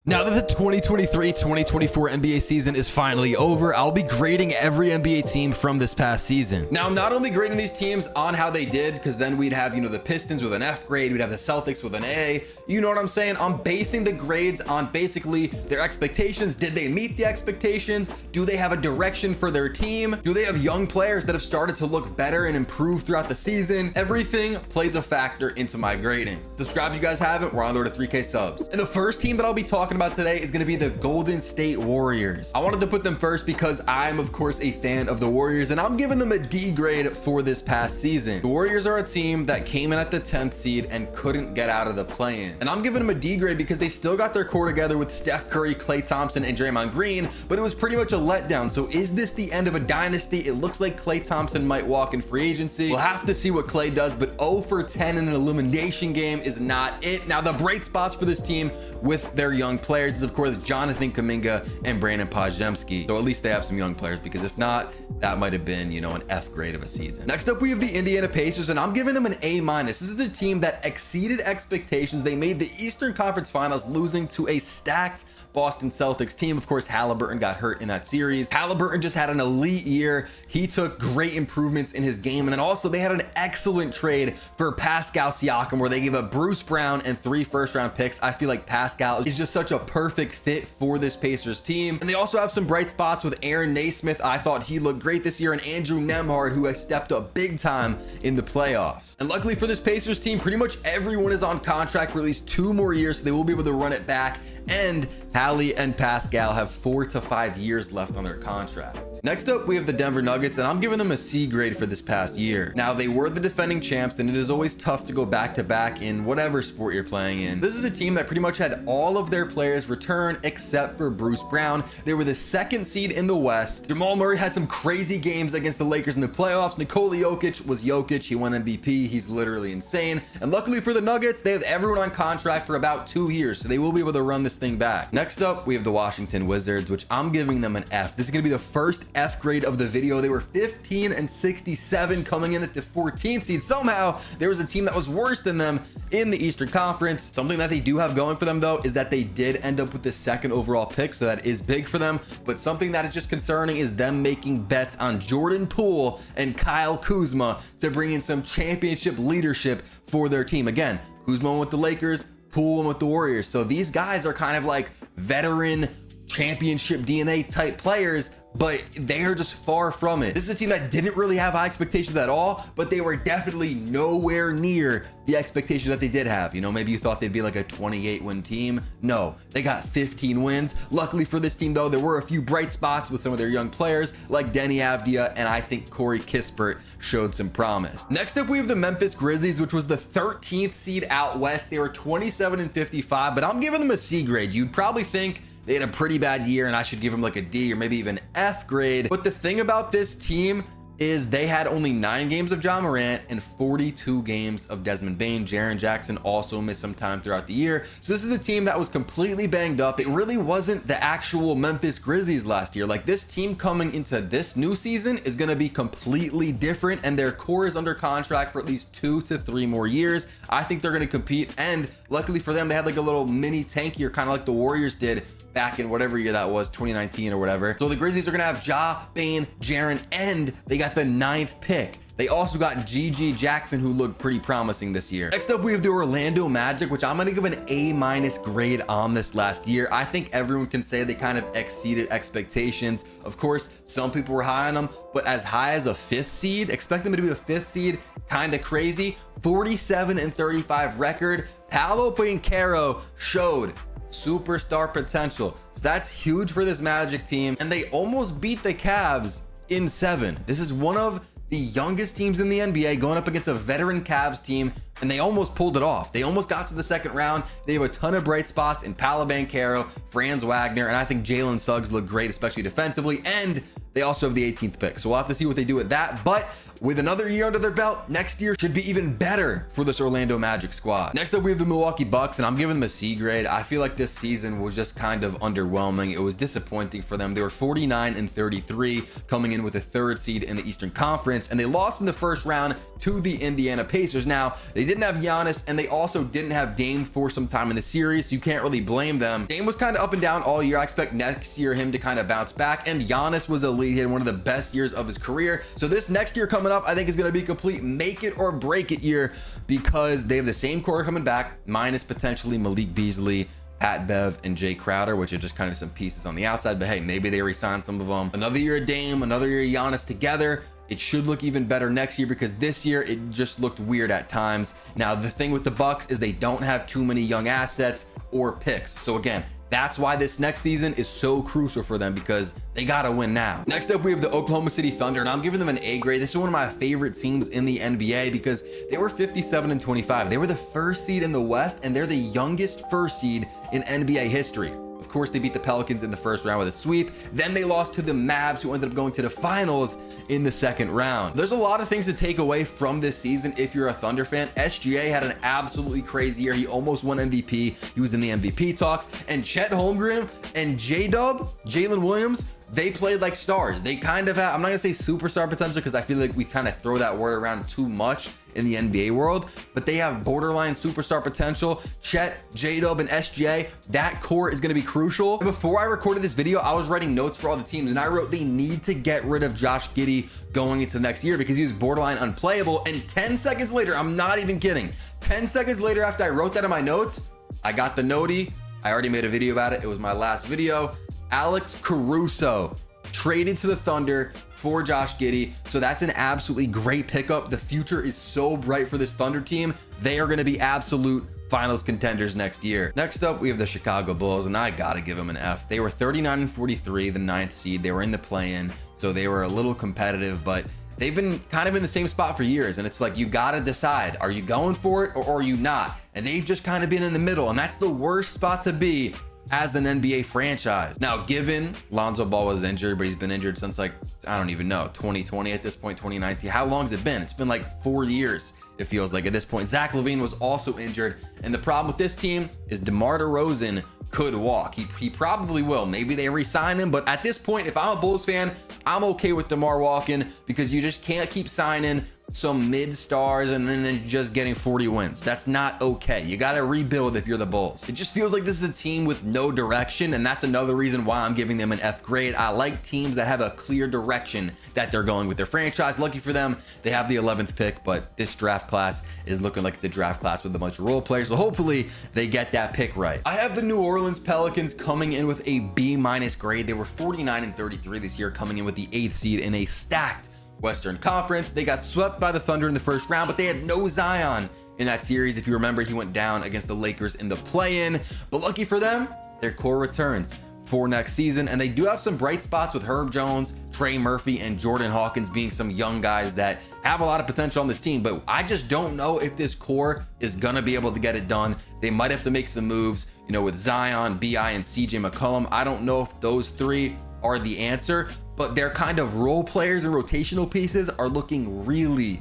Now that the 2023-2024 NBA season is finally over, I'll be grading every NBA team from this past season. Now, I'm not only grading these teams on how they did, because then we'd have, the Pistons with an F grade, we'd have the Celtics with an A. You know what I'm saying? I'm basing the grades on basically their expectations. Did they meet the expectations? Do they have a direction for their team? Do they have young players that have started to look better and improve throughout the season? Everything plays a factor into my grading. Subscribe if you guys haven't. We're on the road to 3K subs. And the first team that I'll be talking about today is going to be the Golden State Warriors. I wanted to put them first because I'm of course a fan of the Warriors, and I'm giving them a D grade for this past season. The Warriors are a team that came in at the 10th seed and couldn't get out of the play-in, and I'm giving them a D grade because they still got their core together with Steph Curry, Klay Thompson, and Draymond Green, but it was pretty much a letdown. So is this the end of a dynasty? It looks like Klay Thompson might walk in free agency. We'll have to see what Klay does, but 0 for 10 in an elimination game is not it. Now, the bright spots for this team with their young players is of course Jonathan Kuminga and Brandon Podziemski. So at least they have some young players, because if not, that might have been, an F grade of a season. Next up, we have the Indiana Pacers, and I'm giving them an A-. This is the team that exceeded expectations. They made the Eastern Conference Finals, losing to a stacked Boston Celtics team. Of course, Halliburton got hurt in that series. Halliburton just had an elite year. He took great improvements in his game. And then also they had an excellent trade for Pascal Siakam, where they gave up Bruce Brown and 3 first-round picks. I feel like Pascal is just such a perfect fit for this Pacers team. And they also have some bright spots with Aaron Naismith. I thought he looked great this year, and Andrew Nembhard, who has stepped up big time in the playoffs. And luckily for this Pacers team, pretty much everyone is on contract for at least 2 more years, so they will be able to run it back. And Hallie and Pascal have 4 to 5 years left on their contracts. Next up, we have the Denver Nuggets, and I'm giving them a C grade for this past year. Now, they were the defending champs, and it is always tough to go back to back in whatever sport you're playing in. This is a team that pretty much had all of their players return except for Bruce Brown. They were the 2nd seed in the West. Jamal Murray had some crazy games against the Lakers in the playoffs. Nikola Jokic was Jokic. He won MVP. He's literally insane. And luckily for the Nuggets, they have everyone on contract for about 2 years, so they will be able to run this thing back. Next up, we have the Washington Wizards, which I'm giving them an F. This is going to be the first F grade of the video. They were 15-67 coming in at the 14th seed. Somehow there was a team that was worse than them in the Eastern Conference. Something that they do have going for them, though, is that they did end up with the 2nd overall pick, so that is big for them. But something that is just concerning is them making bets on Jordan Poole and Kyle Kuzma to bring in some championship leadership for their team. Again, Kuzma went with the Lakers, Poole went with the Warriors. So these guys are kind of like veteran championship DNA type players, but they are just far from it. This is a team that didn't really have high expectations at all, but they were definitely nowhere near the expectations that they did have. Maybe you thought they'd be like a 28 win team. No, they got 15 wins. Luckily for this team, though, there were a few bright spots with some of their young players like Denny Avdia, and I think Corey Kispert showed some promise. Next up, we have the Memphis Grizzlies, which was the 13th seed out west. They were 27-55, but I'm giving them a C grade. You'd probably think they had a pretty bad year and I should give them like a D or maybe even F grade. But the thing about this team is they had only 9 games of Ja Morant and 42 games of Desmond Bane. Jaren Jackson also missed some time throughout the year. So this is a team that was completely banged up. It really wasn't the actual Memphis Grizzlies last year. Like, this team coming into this new season is going to be completely different, and their core is under contract for at least 2 to 3 more years. I think they're going to compete, and luckily for them, they had like a little mini tank year, kind of like the Warriors did back in whatever year that was, 2019 or whatever. So the Grizzlies are gonna have Ja, Bane, Jaren, and they got the 9th pick. They also got GG Jackson, who looked pretty promising this year. Next up, we have the Orlando Magic, which I'm going to give an A- grade on this last year. I think everyone can say they kind of exceeded expectations. Of course, some people were high on them, but as high as a 5th seed, expect them to be a 5th seed, kind of crazy. 47-35 record. Paolo Banchero showed superstar potential. So that's huge for this Magic team. And they almost beat the Cavs in 7. This is one of the youngest teams in the NBA going up against a veteran Cavs team, and they almost pulled it off. They almost got to the 2nd round. They have a ton of bright spots in Paolo Banchero, Franz Wagner, and I think Jalen Suggs look great, especially defensively, and they also have the 18th pick. So we'll have to see what they do with that. But with another year under their belt, next year should be even better for this Orlando Magic squad. Next up, we have the Milwaukee Bucks, and I'm giving them a C grade. I feel like this season was just kind of underwhelming. It was disappointing for them. They were 49-33, coming in with a 3rd seed in the Eastern Conference, and they lost in the first round to the Indiana Pacers. Now, they didn't have Giannis, and they also didn't have Dame for some time in the series, so you can't really blame them. Dame was kind of up and down all year. I expect next year him to kind of bounce back, and Giannis was elite. He had one of the best years of his career. So this next year coming up, I think is going to be a complete make it or break it year, because they have the same core coming back, minus potentially Malik Beasley, Pat Bev, and Jay Crowder, which are just kind of some pieces on the outside. But hey, maybe they re-sign some of them. Another year of Dame, another year of Giannis together. It should look even better next year, because this year it just looked weird at times. Now, the thing with the Bucks is they don't have too many young assets or picks. So again, that's why this next season is so crucial for them, because they gotta win now. Next up, we have the Oklahoma City Thunder, and I'm giving them an A grade. This is one of my favorite teams in the NBA because they were 57-25. They were the 1st seed in the West, and they're the youngest 1st seed in NBA history. Of course, they beat the Pelicans in the first round with a sweep. Then they lost to the Mavs, who ended up going to the finals in the second round. There's a lot of things to take away from this season if you're a Thunder fan. SGA had an absolutely crazy year. He almost won MVP. He was in the MVP talks. And Chet Holmgren and J-Dub, Jalen Williams, they played like stars. They kind of have, I'm not gonna say superstar potential, because I feel like we kind of throw that word around too much in the NBA world, but they have borderline superstar potential. Chet, J-Dub, and SGA, that core is gonna be crucial. Before I recorded this video, I was writing notes for all the teams, and I wrote they need to get rid of Josh Giddey going into next year, because he was borderline unplayable. And 10 seconds later, I'm not even kidding, 10 seconds later after I wrote that in my notes, I got the notey. I already made a video about it. It was my last video. Alex Caruso traded to the Thunder for Josh Giddey. So that's an absolutely great pickup. The future is so bright for this Thunder team. They are going to be absolute finals contenders next year. Next up, we have the Chicago Bulls, and I gotta give them an F. They were 39-43, the 9th seed. They were in the play-in, so they were a little competitive, but they've been kind of in the same spot for years. And it's like, you gotta decide, are you going for it or are you not? And they've just kind of been in the middle, and that's the worst spot to be as an NBA franchise. Now, given Lonzo Ball was injured, but he's been injured since, like, I don't even know, 2020 at this point, 2019. How long has it been? It's been like 4 years, it feels like at this point. Zach LaVine was also injured. And the problem with this team is DeMar DeRozan could walk. He probably will. Maybe they re-sign him, but at this point, if I'm a Bulls fan, I'm okay with DeMar walking, because you just can't keep signing some mid stars and then just getting 40 wins. That's not okay. You got to rebuild if you're the Bulls. It just feels like this is a team with no direction, and that's another reason why I'm giving them an F grade. I like teams that have a clear direction that they're going with their franchise. Lucky for them, they have the 11th pick, but this draft class is looking like the draft class with a bunch of role players, so hopefully they get that pick right. I have the New Orleans Pelicans coming in with a B- grade. They were 49-33 this year, coming in with the 8th seed in a stacked Western Conference. They got swept by the Thunder in the first round, but they had no Zion in that series. If you remember, he went down against the Lakers in the play-in, but lucky for them, their core returns for next season. And they do have some bright spots with Herb Jones, Trey Murphy, and Jordan Hawkins being some young guys that have a lot of potential on this team, but I just don't know if this core is gonna be able to get it done. They might have to make some moves, you know, with Zion, BI, and CJ McCollum. I don't know if those three are the answer, but their kind of role players and rotational pieces are looking really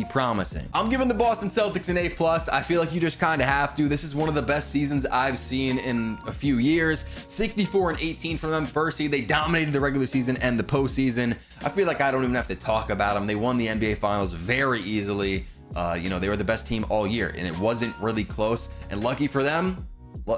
promising. I'm giving the Boston Celtics an A+. I feel like you just kind of have to. This is one of the best seasons I've seen in a few years. 64-18 from them, 1st seed. They dominated the regular season and the postseason. I feel like I don't even have to talk about them. They won the NBA Finals very easily. You know, they were the best team all year, and it wasn't really close. And lucky for them,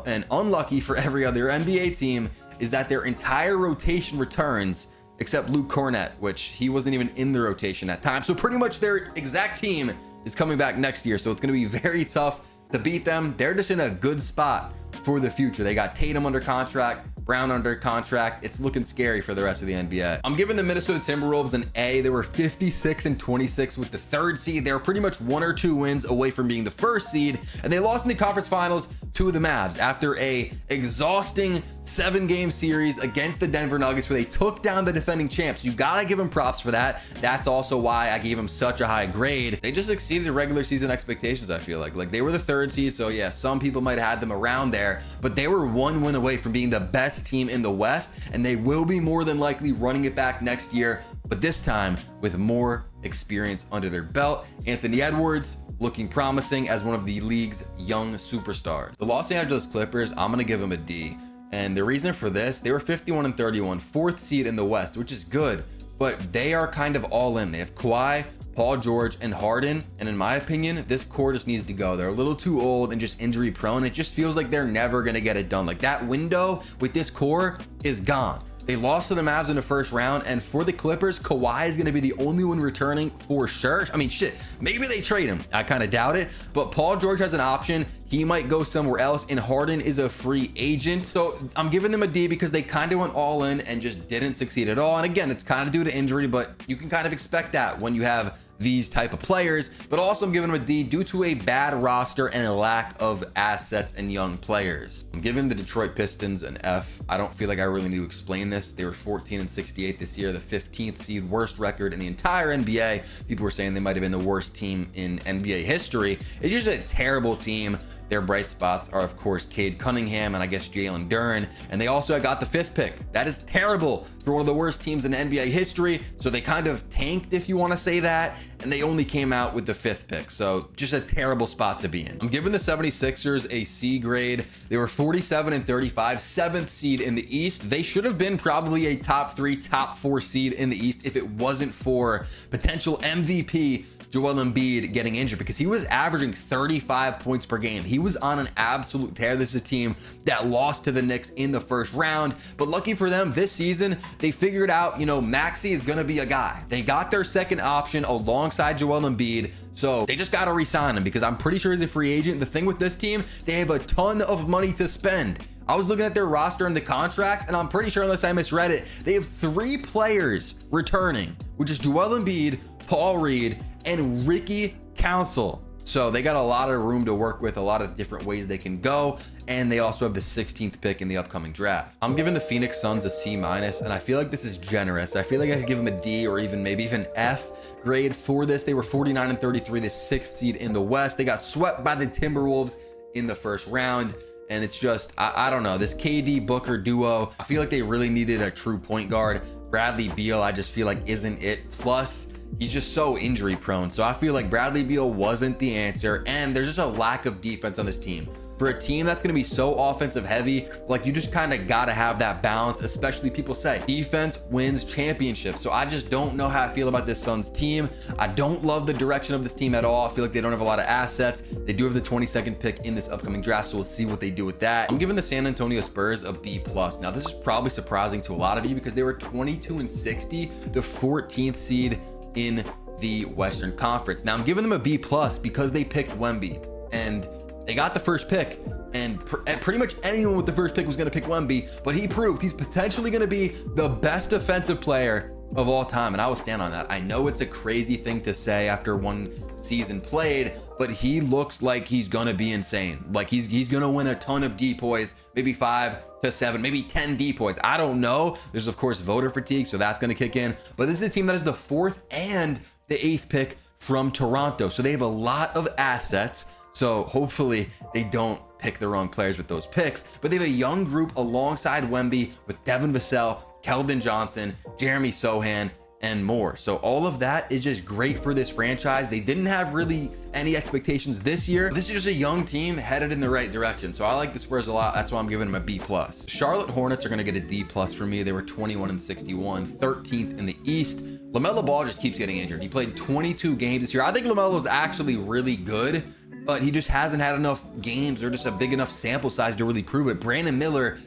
and unlucky for every other NBA team, is that their entire rotation returns, except Luke Cornett, which he wasn't even in the rotation at times. So pretty much their exact team is coming back next year. So it's going to be very tough to beat them. They're just in a good spot for the future. They got Tatum under contract, Brown under contract. It's looking scary for the rest of the NBA. I'm giving the Minnesota Timberwolves an A. They were 56-26 with the 3rd seed. They were pretty much 1 or 2 wins away from being the 1st seed, and they lost in the conference finals to the Mavs after a exhausting 7-game series against the Denver Nuggets, where they took down the defending champs. You gotta give them props for that. That's also why I gave them such a high grade. They just exceeded regular season expectations. I feel like they were the 3rd seed, so yeah, some people might have had them around there, but they were 1 win away from being the best team in the West, and they will be more than likely running it back next year. but this time with more experience under their belt. Anthony Edwards looking promising as one of the league's young superstars. The Los Angeles Clippers, I'm gonna give them a D. And the reason for this, they were 51-31, fourth seed in the West, which is good, but they are kind of all in. They have Kawhi, Paul George, and Harden, and in my opinion, this core just needs to go. They're a little too old and just injury prone. It just feels like they're never gonna get it done. Like, that window with this core is gone. They lost to the Mavs in the first round, and for the Clippers, Kawhi is going to be the only one returning for sure. I mean, shit, maybe they trade him. I kind of doubt it, but Paul George has an option. He might go somewhere else, and Harden is a free agent. So I'm giving them a D because they kind of went all in and just didn't succeed at all. And again, it's kind of due to injury, but you can kind of expect that when you have these type of players. But also I'm giving them a D due to a bad roster and a lack of assets and young players. I'm giving the Detroit Pistons an F. I don't feel like I really need to explain this. They were 14-68 this year, the 15th seed, worst record in the entire NBA. People were saying they might have been the worst team in NBA history. It's just a terrible team. Their bright spots are, of course, Cade Cunningham and I guess Jalen Duren. And they also got the 5th pick. That is terrible for one of the worst teams in NBA history. So they kind of tanked, if you want to say that. And they only came out with the 5th pick. So just a terrible spot to be in. I'm giving the 76ers a C grade. They were 47-35, 7th seed in the East. They should have been probably a top 3, top 4 seed in the East if it wasn't for potential MVP Joel Embiid getting injured, because he was averaging 35 points per game. He was on an absolute tear. This is a team that lost to the Knicks in the first round, but lucky for them this season, they figured out, you know, Maxey is going to be a guy. They got their second option alongside Joel Embiid. So they just got to re-sign him because I'm pretty sure he's a free agent. The thing with this team, they have a ton of money to spend. I was looking at their roster and the contracts, and I'm pretty sure, unless I misread it, they have 3 players returning, which is Joel Embiid, Paul Reed, and Ricky Council. So they got a lot of room to work with, a lot of different ways they can go, and they also have the 16th pick in the upcoming draft. I'm giving the Phoenix Suns a C-, and I feel like this is generous. I feel like I could give them a D or even maybe even F grade for this. They were 49-33, the 6th seed in the West. They got swept by the Timberwolves in the first round. And it's just, I don't know, this KD Booker duo, I feel like they really needed a true point guard. Bradley Beal, I just feel like isn't it. Plus, he's just so injury prone. So I feel like Bradley Beal wasn't the answer. And there's just a lack of defense on this team. For a team that's going to be so offensive heavy, like, you just kind of got to have that balance, especially people say defense wins championships. So I just don't know how I feel about this Suns team. I don't love the direction of this team at all. I feel like they don't have a lot of assets. They do have the 22nd pick in this upcoming draft, so we'll see what they do with that. I'm giving the San Antonio Spurs a B+. Now, this is probably surprising to a lot of you because they were 22-60, the 14th seed in the Western Conference. Now, I'm giving them a B+ because they picked Wemby, and they got the first pick, and pretty much anyone with the first pick was going to pick Wemby, but he proved he's potentially going to be the best defensive player of all time, and I will stand on that. I know it's a crazy thing to say after one season played, but he looks like he's going to be insane. Like, he's going to win a ton of depoys, maybe 5 to 7, maybe 10 depoys. I don't know. There's, of course, voter fatigue, so that's going to kick in, but this is a team that is the 4th and the 8th pick from Toronto, so they have a lot of assets. So hopefully they don't pick the wrong players with those picks, but they have a young group alongside Wemby with Devin Vassell, Keldon Johnson, Jeremy Sohan, and more. So all of that is just great for this franchise. They didn't have really any expectations this year. This is just a young team headed in the right direction. So I like the Spurs a lot. That's why I'm giving them a B+. Charlotte Hornets are going to get a D+ for me. They were 21-61, 13th in the East. LaMelo Ball just keeps getting injured. He played 22 games this year. I think LaMelo is actually really good, but he just hasn't had enough games or just a big enough sample size to really prove it. Brandon Miller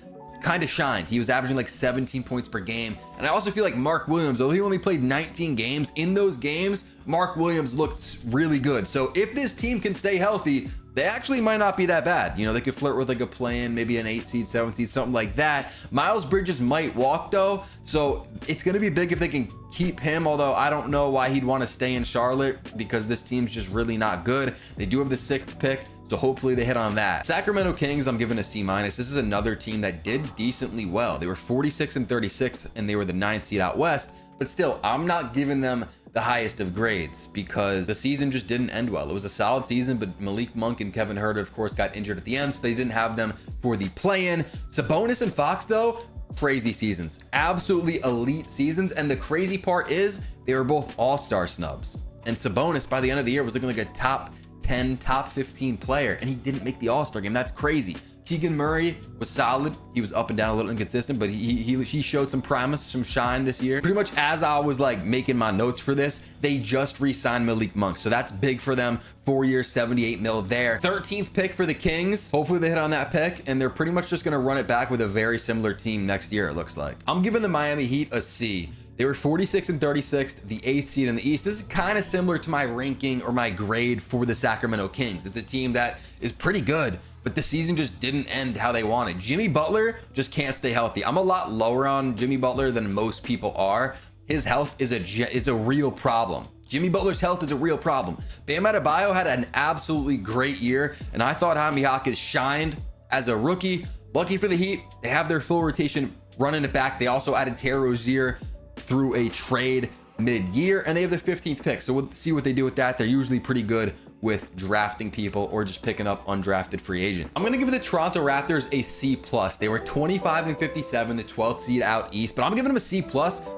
kind of shined. He was averaging like 17 points per game. And I also feel like Mark Williams, though he only played 19 games, in those games, Mark Williams looked really good. So if this team can stay healthy, they actually might not be that bad. You know, they could flirt with like a play-in, maybe an 8 seed, 7 seed, something like that. Miles Bridges might walk though, so it's going to be big if they can keep him, although I don't know why he'd want to stay in Charlotte because this team's just really not good. They do have the 6th pick, so hopefully they hit on that. Sacramento Kings, I'm giving a C-. This is another team that did decently well. They were 46-36 and they were the 9th seed out west, but still, I'm not giving them the highest of grades because the season just didn't end well. It was a solid season, but Malik Monk and Kevin Huerter, of course, got injured at the end, so they didn't have them for the play-in. Sabonis and Fox, though, crazy seasons, absolutely elite seasons. And the crazy part is they were both all-star snubs. And Sabonis by the end of the year was looking like a top 10, top 15 player, and he didn't make the all-star game. That's crazy. Keegan Murray was solid. He was up and down, a little inconsistent, but he showed some promise, some shine this year. Pretty much as I was like making my notes for this, they just re-signed Malik Monk, so that's big for them. 4 years, 78 mil there. 13th pick for the Kings. Hopefully they hit on that pick, and they're pretty much just gonna run it back with a very similar team next year, it looks like. I'm giving the Miami Heat a C. They were 46 and 36th, the 8th seed in the East. This is kind of similar to my ranking or my grade for the Sacramento Kings. It's a team that is pretty good, but the season just didn't end how they wanted. Jimmy Butler just can't stay healthy. I'm a lot lower on Jimmy Butler than most people are. His health is a real problem. Jimmy Butler's health is a real problem. Bam Adebayo had an absolutely great year, and I thought Jaime Jaquez shined as a rookie. Lucky for the Heat, they have their full rotation running it back. They also added Terry Rozier through a trade mid-year, and they have the 15th pick, so we'll see what they do with that. They're usually pretty good with drafting people or just picking up undrafted free agents. I'm gonna give the Toronto Raptors a C+. They were 25 and 57, the 12th seed out East, but I'm giving them a C+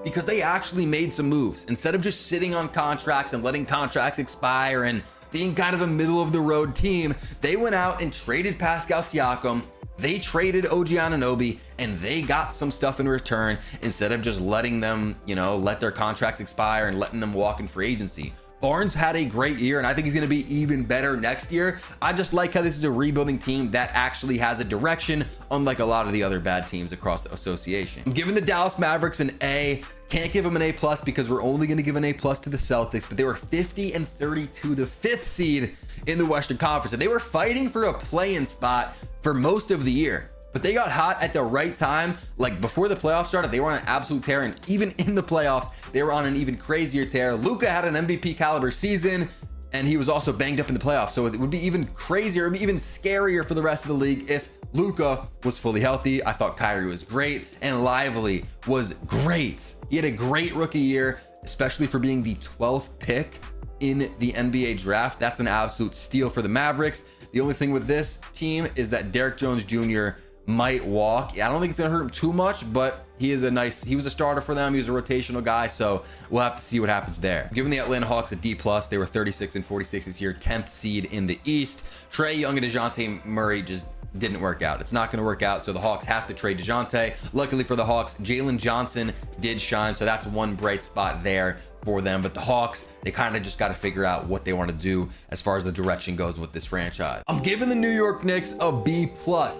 because they actually made some moves. Instead of just sitting on contracts and letting contracts expire and being kind of a middle of the road team, they went out and traded Pascal Siakam. They traded OG Anunoby, and they got some stuff in return instead of just letting them, let their contracts expire and letting them walk in free agency. Barnes had a great year, and I think he's going to be even better next year. I just like how this is a rebuilding team that actually has a direction, unlike a lot of the other bad teams across the association. I'm giving the Dallas Mavericks an A. Can't give them an A+ because we're only going to give an A+ to the Celtics, but they were 50 and 32, the 5th seed in the Western Conference, and they were fighting for a play-in spot for most of the year. But they got hot at the right time. Like before the playoffs started, they were on an absolute tear, and even in the playoffs, they were on an even crazier tear. Luka had an MVP caliber season, and he was also banged up in the playoffs, so it would be even crazier, it would be even scarier for the rest of the league if Luka was fully healthy. I thought Kyrie was great, and Lively was great. He had a great rookie year, especially for being the 12th pick in the NBA draft. That's an absolute steal for the Mavericks. The only thing with this team is that Derrick Jones Jr. might walk. I don't think it's gonna hurt him too much, but he was a starter for them. He was a rotational guy, so we'll have to see what happens there. Giving the Atlanta Hawks a D+, they were 36 and 46 this year, 10th seed in the East. Trae Young and DeJounte Murray just didn't work out. It's not going to work out, so the Hawks have to trade DeJounte. Luckily for the Hawks, Jalen Johnson did shine, so that's one bright spot there for them. But the Hawks, they kind of just got to figure out what they want to do as far as the direction goes with this franchise. I'm giving the New York Knicks a B+.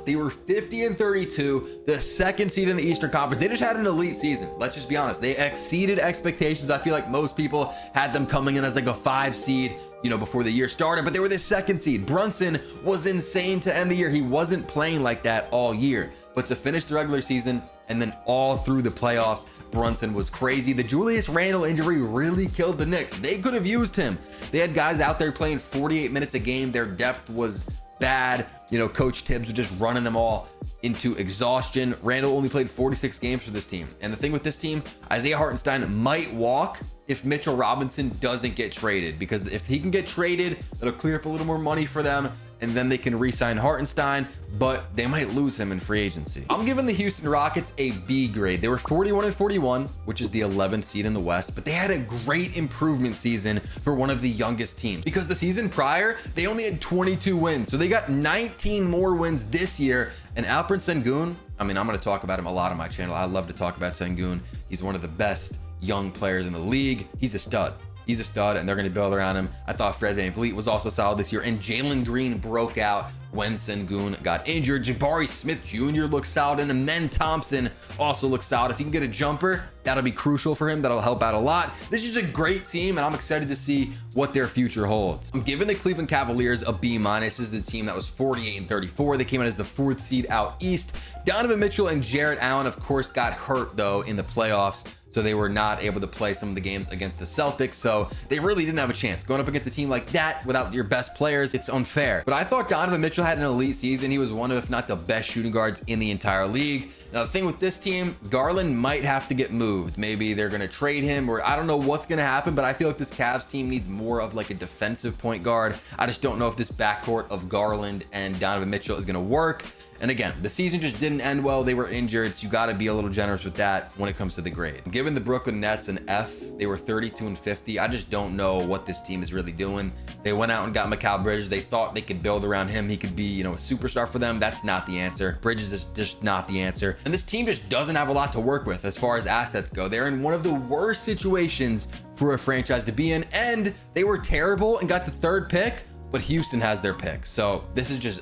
They were 50 and 32, the 2nd seed in the Eastern Conference. They just had an elite season. Let's just be honest. They exceeded expectations. I feel like most people had them coming in as like a 5 seed, before the year started, but they were the 2nd seed. Brunson was insane to end the year. He wasn't playing like that all year, but to finish the regular season and then all through the playoffs, Brunson was crazy. The Julius Randle injury really killed the Knicks. They could have used him. They had guys out there playing 48 minutes a game. Their depth was bad. Coach Tibbs was just running them all into exhaustion. Randle only played 46 games for this team. And the thing with this team, Isaiah Hartenstein might walk if Mitchell Robinson doesn't get traded, because if he can get traded, it'll clear up a little more money for them, and then they can re-sign Hartenstein, but they might lose him in free agency. I'm giving the Houston Rockets a B grade. They were 41 and 41, which is the 11th seed in the West, but they had a great improvement season for one of the youngest teams, because the season prior, they only had 22 wins. So they got 19 more wins this year, and Alperen Sengun, I'm going to talk about him a lot on my channel. I love to talk about Sengun. He's one of the best young players in the league. He's a stud. He's a stud, and they're going to build around him. I thought Fred VanVleet was also solid this year, and Jalen Green broke out when Sengun got injured. Jabari Smith Jr. looks solid, and Amen Thompson also looks solid. If he can get a jumper, that'll be crucial for him. That'll help out a lot. This is just a great team, and I'm excited to see what their future holds. I'm giving the Cleveland Cavaliers a B-. This is the team that was 48 and 34. They came in as the 4th seed out East. Donovan Mitchell and Jarrett Allen, of course, got hurt, though, in the playoffs, so they were not able to play some of the games against the Celtics, so they really didn't have a chance. Going up against a team like that without your best players, it's unfair. But I thought Donovan Mitchell had an elite season. He was one of, if not the best shooting guards in the entire league. Now, the thing with this team, Garland might have to get moved. Maybe they're going to trade him, or I don't know what's going to happen, but I feel like this Cavs team needs more of like a defensive point guard. I just don't know if this backcourt of Garland and Donovan Mitchell is going to work. And again, the season just didn't end well. They were injured, so you got to be a little generous with that when it comes to the grade. Given the Brooklyn Nets an F, they were 32-50. I just don't know what this team is really doing. They went out and got Mikal Bridges. They thought they could build around him. He could be, you know, a superstar for them. That's not the answer. Bridges is just not the answer. And this team just doesn't have a lot to work with as far as assets go. They're in one of the worst situations for a franchise to be in, and they were terrible and got the 3rd pick, but Houston has their pick. So this is just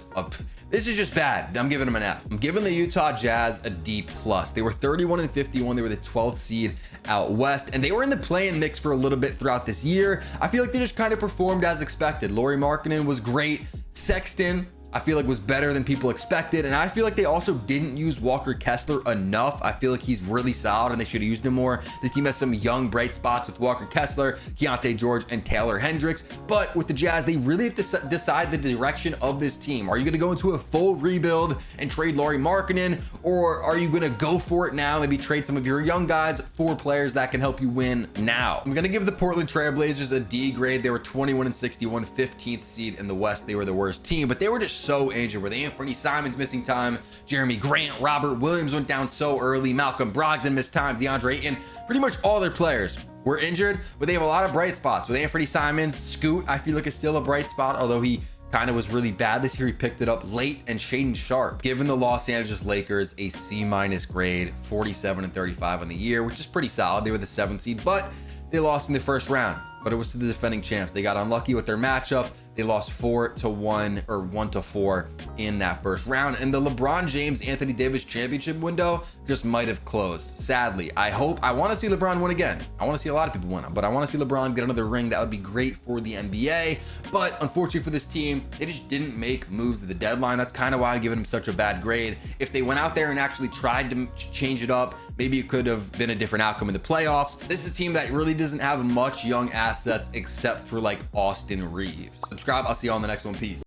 bad. I'm giving them an F. I'm giving the Utah Jazz a D+. They were 31-51. They were the 12th seed out west, and they were in the play-in mix for a little bit throughout this year. I feel like they just kind of performed as expected. Lauri Markkanen was great. Sexton, I feel like, was better than people expected. And I feel like they also didn't use Walker Kessler enough. I feel like he's really solid and they should have used him more. This team has some young bright spots with Walker Kessler, Keontae George, and Taylor Hendricks. But with the Jazz, they really have to decide the direction of this team. Are you going to go into a full rebuild and trade Lauri Markkanen, or are you going to go for it now, maybe trade some of your young guys for players that can help you win now? I'm going to give the Portland Trailblazers a D grade. They were 21-61, 15th seed in the West. They were the worst team, but they were just so injured, with Anthony Simons missing time, Jeremy Grant, Robert Williams went down so early, Malcolm Brogdon missed time, DeAndre Ayton, pretty much all their players were injured, but they have a lot of bright spots. With Anthony Simons, Scoot, I feel like is still a bright spot, although he kind of was really bad this year. He picked it up late. And Shaedon Sharpe, given the Los Angeles Lakers a C- grade, 47-35 on the year, which is pretty solid. They were the 7th seed, but they lost in the first round, but it was to the defending champs. They got unlucky with their matchup. They lost 4-1 or 1-4 in that first round. And the LeBron James Anthony Davis championship window just might have closed. Sadly, I want to see LeBron win again. I want to see a lot of people win, but I want to see LeBron get another ring. That would be great for the NBA. But unfortunately for this team, they just didn't make moves at the deadline. That's kind of why I'm giving them such a bad grade. If they went out there and actually tried to change it up, maybe it could have been a different outcome in the playoffs. This is a team that really doesn't have much young assets except for like Austin Reeves. Subscribe. I'll see you on the next one. Peace.